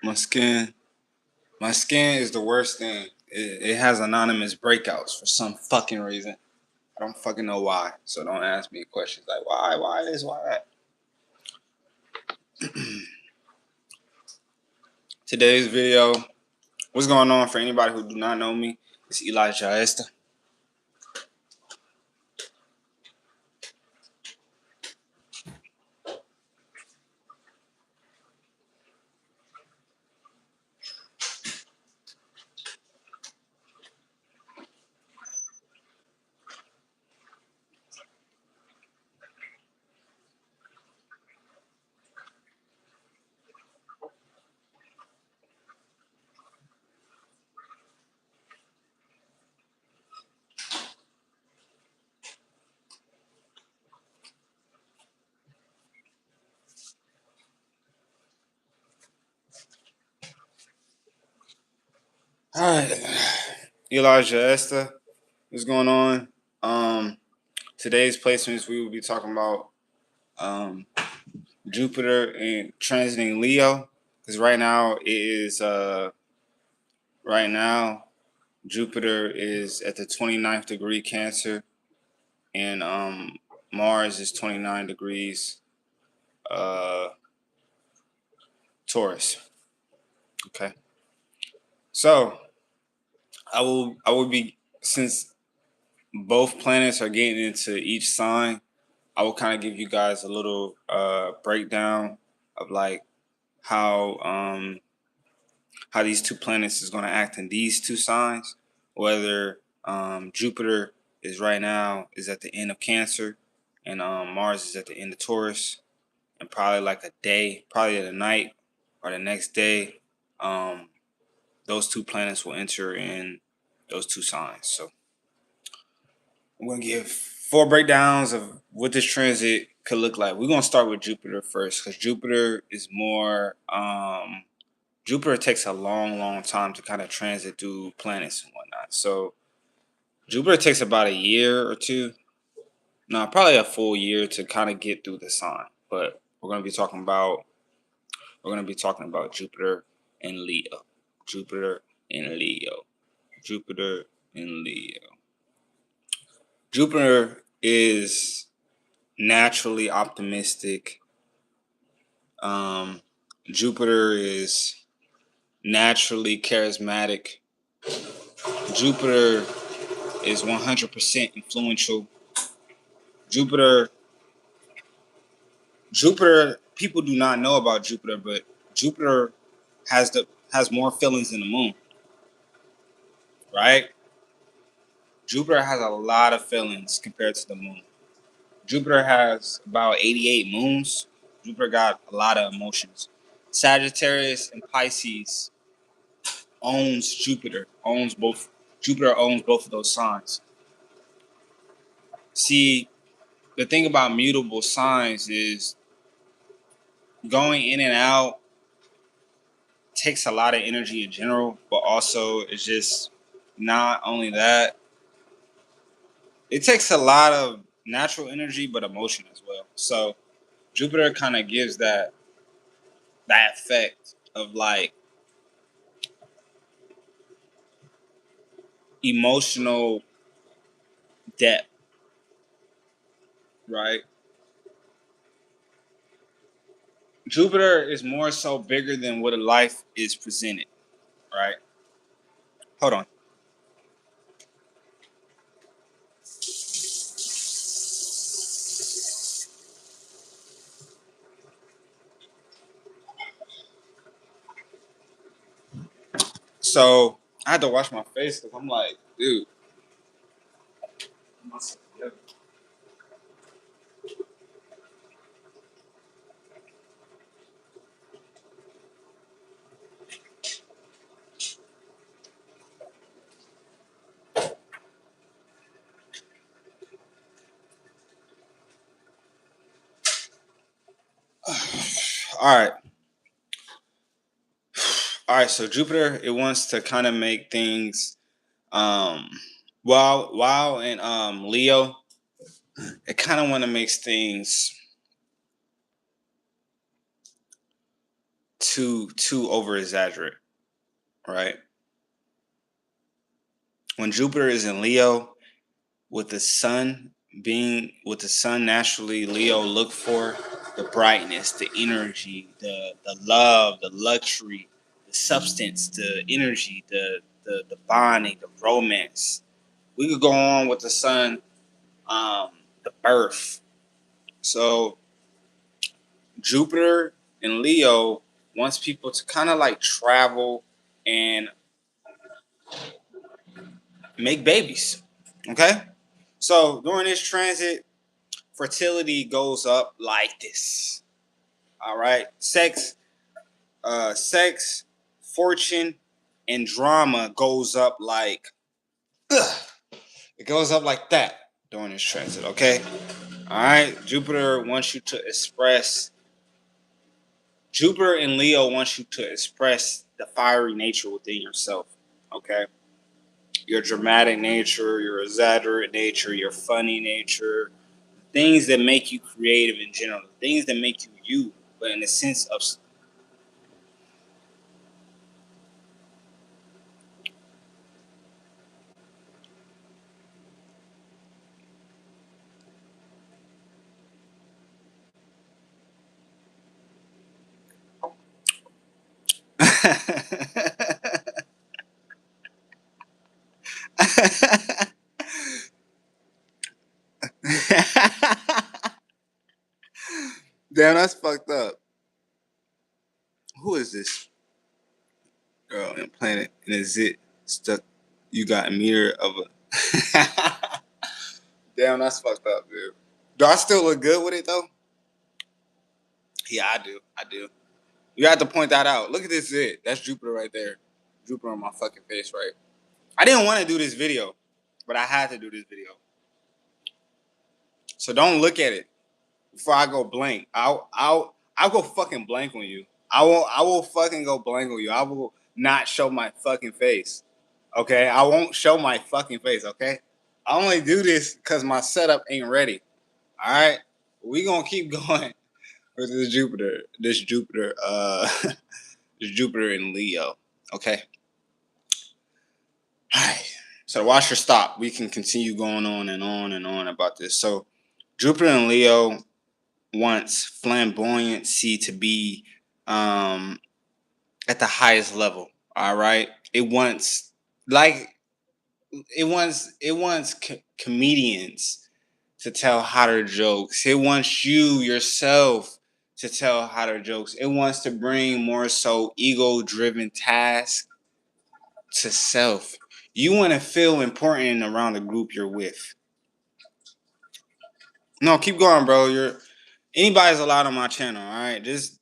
My skin. My skin is the worst thing. It has anonymous breakouts for some fucking reason. I don't fucking know why. So don't ask me questions like why this, why that. Today's video, what's going on for anybody who do not know me? It's ELI'S.JYESTHA. Alright. ELI'S.JYESTHA. What's going on? Today's placements we will be talking about Jupiter and transiting Leo. Because right now Jupiter is at the 29th degree Cancer, and Mars is 29 degrees Taurus. Okay. So I will be, since both planets are getting into each sign, I will kind of give you guys a little breakdown of like how these two planets is going to act in these two signs. Whether Jupiter is right now is at the end of Cancer, and Mars is at the end of Taurus, and probably like a day, probably the night or the next day, those two planets will enter in those two signs. So I'm going to give 4 breakdowns of what this transit could look like. We're going to start with Jupiter first, because Jupiter is more, Jupiter takes a long time to kind of transit through planets and whatnot. So Jupiter takes about a year or two, no, probably a full year to kind of get through the sign. But we're going to be talking about Jupiter and Leo. Jupiter and Leo. Jupiter and Leo. Jupiter is naturally optimistic. Jupiter is naturally charismatic. Jupiter is 100% influential. Jupiter, people do not know about Jupiter, but Jupiter has more feelings than the moon. Right? Jupiter has a lot of feelings compared to the moon. Jupiter has about 88 moons. Jupiter got a lot of emotions. Sagittarius and Pisces owns Jupiter. Jupiter owns both of those signs. See, the thing about mutable signs is going in and out takes a lot of energy in general, but also it's just not only that. It takes a lot of natural energy, but emotion as well. So Jupiter kind of gives that effect of like emotional depth, right? Jupiter is more so bigger than what a life is presented, right? Hold on. So I had to wash my face because I'm like, dude. All right. All right, so Jupiter, it wants to kind of make things while in Leo, it kind of want to make things too over exaggerate, right? When Jupiter is in Leo, with the sun naturally, Leo look for the brightness, the energy, the love, the luxury, the substance, the energy, the bonding, the romance. We could go on with the sun, the birth. So Jupiter in Leo wants people to kind of like travel and make babies. Okay? So during this transit, fertility goes up like this. All right. Sex, fortune, and drama goes up like it goes up like that during this transit, okay? All right. Jupiter in Leo wants you to express the fiery nature within yourself. Okay. Your dramatic nature, your exaggerate nature, your funny nature, things that make you creative in general, things that make you you, but in the sense of damn, that's fucked up. Who is this girl in planet? And is it stuck? You got a mirror of a. Damn, that's fucked up, dude. Do I still look good with it though? Yeah, I do. I do. You have to point that out. Look at this. That's Jupiter right there. Jupiter on my fucking face, right? I didn't want to do this video, but I had to do this video. So don't look at it before I go blank. I'll go fucking blank on you. I will fucking go blank on you. I will not show my fucking face. Okay? I won't show my fucking face, okay? I only do this because my setup ain't ready. Alright? We gonna keep going with this Jupiter. This Jupiter in Leo. Okay. Alright. So watch your stop. We can continue going on and on and on about this. So Jupiter in Leo wants flamboyancy to be at the highest level. All right, like it wants comedians to tell hotter jokes. It wants you yourself to tell hotter jokes. It wants to bring more so ego-driven tasks to self. You want to feel important around the group you're with. No, keep going, bro. Anybody's allowed on my channel. All right, just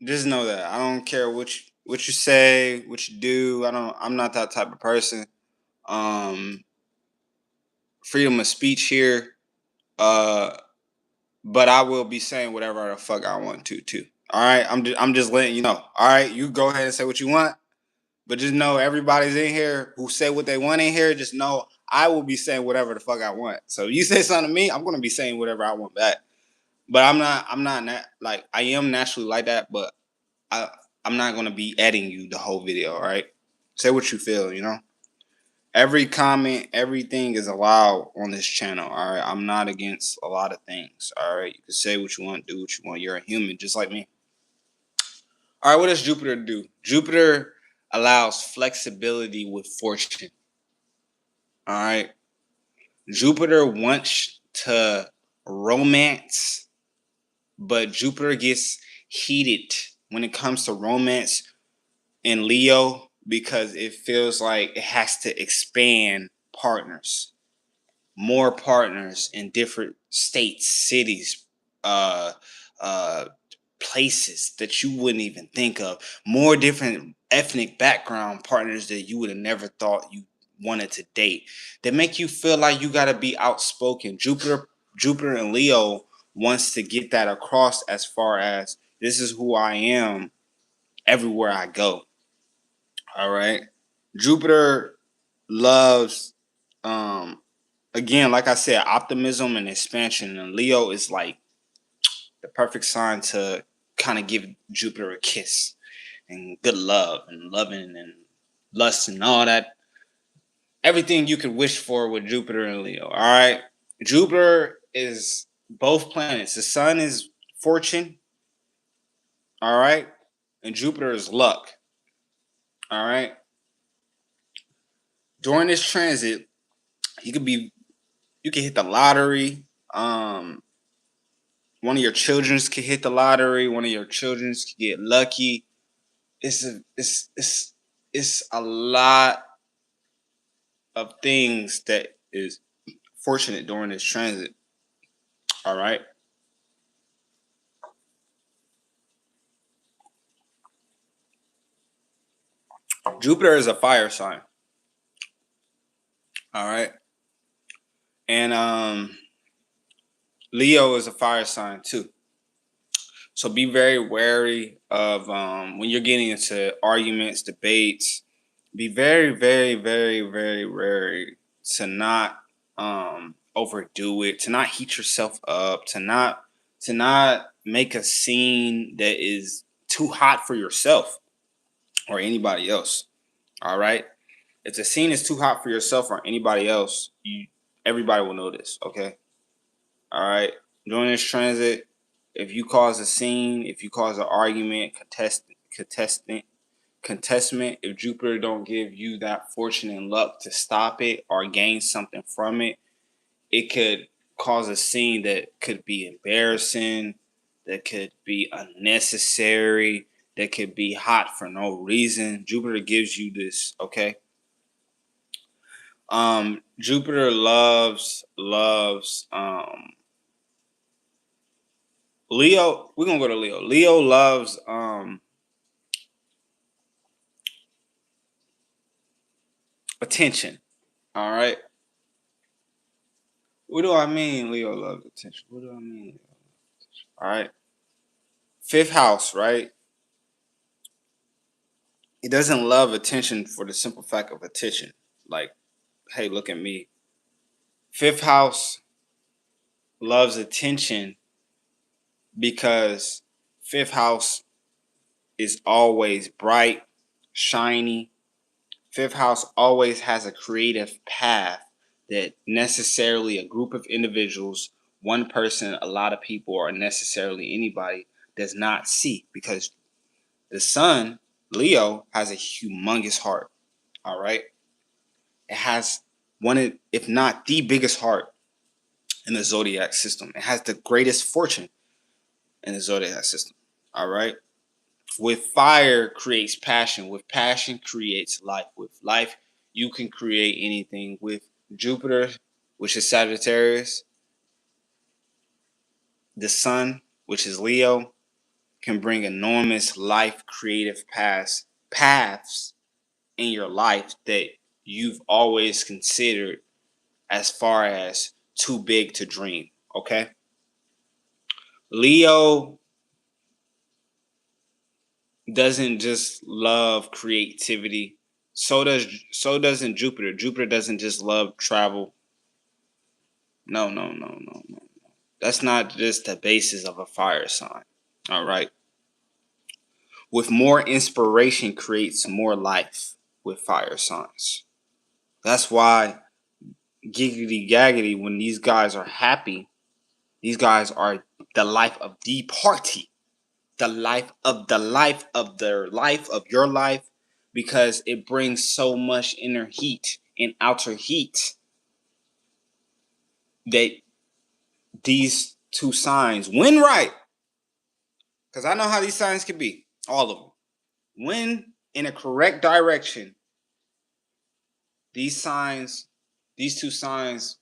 know that I don't care what you say, what you do. I'm not that type of person. Um, freedom of speech here. Uh, but I will be saying whatever the fuck I want to too. All right, I'm just letting you know. All right, you go ahead and say what you want, but just know everybody's in here who say what they want in here. Just know I will be saying whatever the fuck I want. So you say something to me, I'm gonna be saying whatever I want back. But I'm not like I am naturally like that, but I I'm not gonna be adding you the whole video. All right, say what you feel. Every comment, everything is allowed on this channel. All right, I'm not against a lot of things. All right, you can say what you want, do what you want. You're a human, just like me. All right, what does Jupiter do? Jupiter allows flexibility with fortune. All right, Jupiter wants to romance, but Jupiter gets heated when it comes to romance in Leo because it feels like it has to expand partners, more partners in different states, cities, uh, uh, places that you wouldn't even think of, more different ethnic background partners that you would have never thought you wanted to date, that make you feel like you got to be outspoken. Jupiter and Leo wants to get that across as far as this is who I am everywhere I go. All right. Jupiter loves, again, like I said, optimism and expansion. And Leo is like the perfect sign to kind of give Jupiter a kiss and good love and loving and lust and all that. Everything you could wish for with Jupiter and Leo. All right. Jupiter is both planets. The sun is fortune. All right. And Jupiter is luck. All right. During this transit, you could hit the lottery. One of your children's could hit the lottery. One of your children's could get lucky. It's a lot of things that is fortunate during this transit. All right. Jupiter is a fire sign. All right. And Leo is a fire sign too. So be very wary of when you're getting into arguments, debates. Be very, very, very, very wary to not overdo it, to not heat yourself up, to not make a scene that is too hot for yourself or anybody else. All right. If the scene is too hot for yourself or anybody else, everybody will notice. Okay. All right. During this transit, if you cause a scene, if you cause an argument, contestment, if Jupiter don't give you that fortune and luck to stop it or gain something from it, it could cause a scene that could be embarrassing, that could be unnecessary, that could be hot for no reason. Jupiter gives you this, okay? Jupiter loves Leo. We're gonna go to Leo. Leo loves attention. All right. What do I mean Leo loves attention? What do I mean? All right. Fifth house, right? He doesn't love attention for the simple fact of attention. Like, hey, look at me. Fifth house loves attention because fifth house is always bright, shiny. Fifth house always has a creative path that necessarily a group of individuals, one person, a lot of people, or necessarily anybody does not see, because the sun, Leo, has a humongous heart. All right. It has one, if not the biggest heart in the zodiac system. It has the greatest fortune in the zodiac system. All right. With fire creates passion. With passion creates life. With life, you can create anything. With Jupiter, which is Sagittarius, the sun, which is Leo, can bring enormous life creative paths in your life that you've always considered as far as too big to dream. Okay. Leo doesn't just love creativity. So doesn't Jupiter. Jupiter doesn't just love travel. No. That's not just the basis of a fire sign. All right. With more inspiration creates more life with fire signs. That's why giggity gaggity, when these guys are happy, these guys are the life of the party. The life of their life, of your life, because it brings so much inner heat and outer heat that these two signs, when right, because I know how these signs can be, all of them, when in a correct direction, these two signs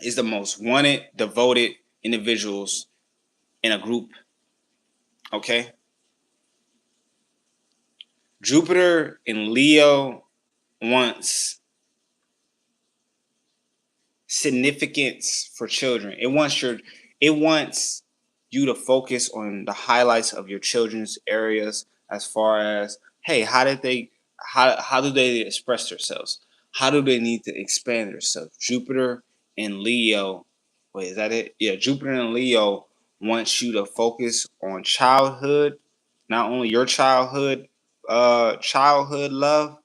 is the most wanted, devoted individuals in a group. Okay. Jupiter in Leo wants significance for children. It wants you to focus on the highlights of your children's areas, as far as, hey, how do they express themselves? How do they need to expand themselves? Jupiter and Leo, wait, is that it? Yeah, Jupiter and Leo wants you to focus on childhood, not only your childhood love,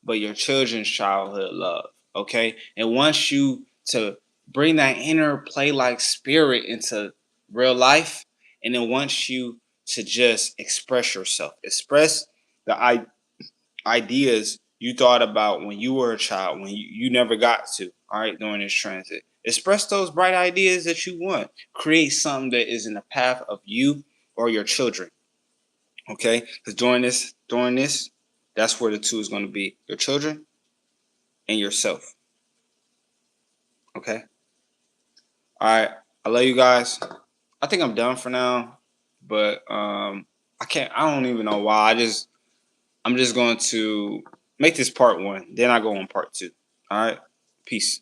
but your children's childhood love. Okay? It wants you to bring that inner play like spirit into real life, and it wants you to just express yourself. Express the ideas you thought about when you were a child, when you never got to, all right, during this transit. Express those bright ideas that you want. Create something that is in the path of you or your children. Okay? Because during this, that's where the two is going to be. Your children and yourself. Okay? All right. I love you guys. I think I'm done for now. But I don't even know why. I'm just going to make this part 1. Then I go on part 2. All right. Peace.